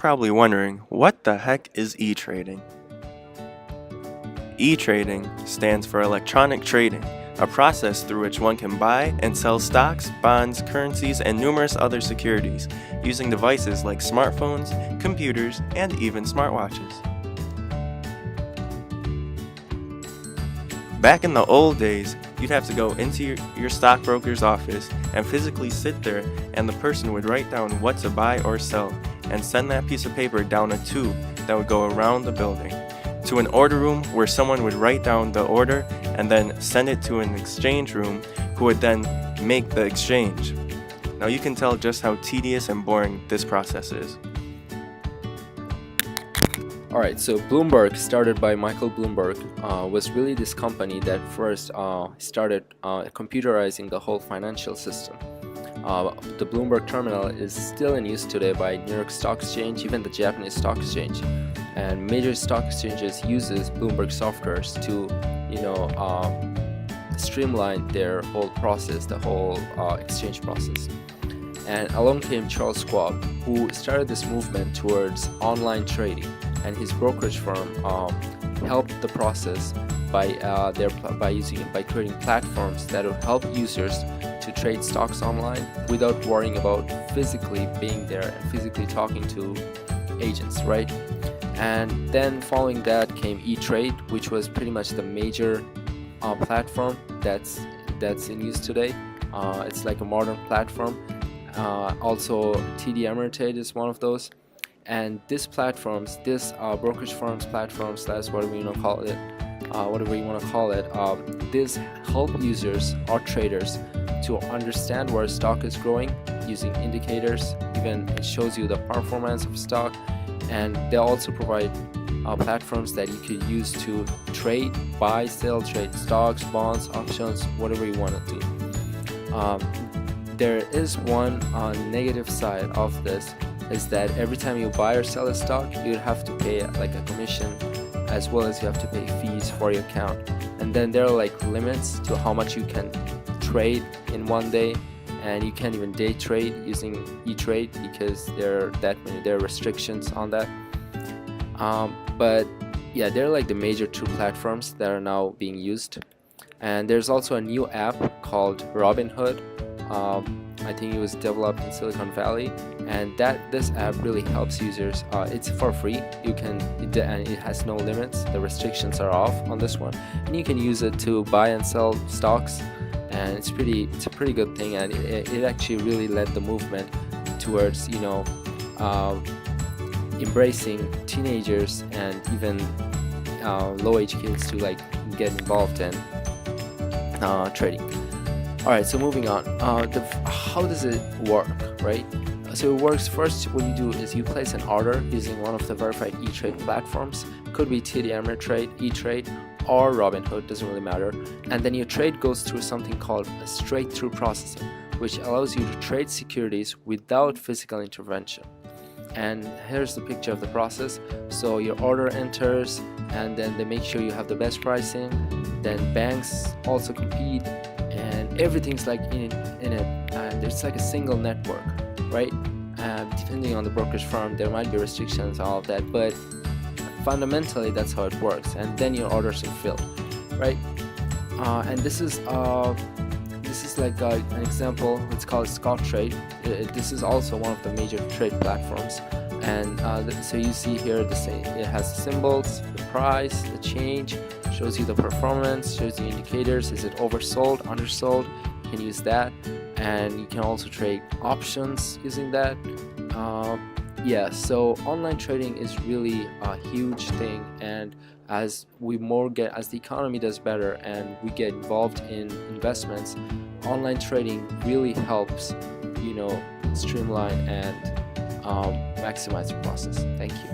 probably wondering, what the heck is e-trading? E-trading stands for electronic trading, a process through which one can buy and sell stocks, bonds, currencies, and numerous other securities using devices like smartphones, computers, and even smartwatches. Back in the old days, you'd have to go into your stockbroker's office and physically sit there, and the person would write down what to buy or sell and send that piece of paper down a tube that would go around the building to an order room where someone would write down the order and then send it to an exchange room who would then make the exchange. Now you can tell just how tedious and boring this process is. Alright, so Bloomberg, started by Michael Bloomberg, was really this company that first started computerizing the whole financial system. The Bloomberg terminal is still in use today by New York Stock Exchange, even the Japanese Stock Exchange, and major stock exchanges uses Bloomberg softwares to, streamline their whole process, the whole exchange process. And along came Charles Schwab, who started this movement towards online trading, and his brokerage firm helped the process by creating platforms that will help users to trade stocks online without worrying about physically being there and physically talking to agents, right? And then following that came E-Trade, which was pretty much the major platform that's in use today. It's like a modern platform. Also, TD Ameritrade is one of those. And these platforms, brokerage firms, platforms, that's whatever you want to call it, this help users or traders to understand where stock is growing using indicators. Even it shows you the performance of stock, and they also provide platforms that you could use to trade, buy, sell, trade stocks, bonds, options, whatever you want to do. There is one negative side of this, is that every time you buy or sell a stock, you have to pay like a commission, as well as you have to pay fees for your account. And then there are like limits to how much you can trade in one day, and you can't even day trade using E-Trade because there are restrictions on that. But yeah, they're like the major two platforms that are now being used. And there's also a new app called Robinhood. I think it was developed in Silicon Valley, and this app really helps users. It's for free. And it has no limits. The restrictions are off on this one, and you can use it to buy and sell stocks. And it's a pretty good thing, and it actually really led the movement towards embracing teenagers and even low-age kids to like get involved in trading. Alright, so moving on. How does it work, right? So it works, first what you do is you place an order using one of the verified E-Trade platforms. Could be TD Ameritrade, E-Trade, or Robinhood, doesn't really matter. And then your trade goes through something called a straight-through processing, which allows you to trade securities without physical intervention. And here's the picture of the process. So your order enters, and then they make sure you have the best pricing. Then banks also compete, and everything's like in it, and it's like a single network, right? Depending on the brokerage firm, there might be restrictions, all of that, but fundamentally that's how it works. And then your orders are filled, right? And this is like an example. It's called Scottrade. This is also one of the major trade platforms. And so you see here it has the symbols, the price, the change, shows you the performance, shows you indicators. Is it oversold, undersold? You can use that, and you can also trade options using that. So online trading is really a huge thing, and as the economy does better and we get involved in investments, online trading really helps, streamline and maximize the process. Thank you.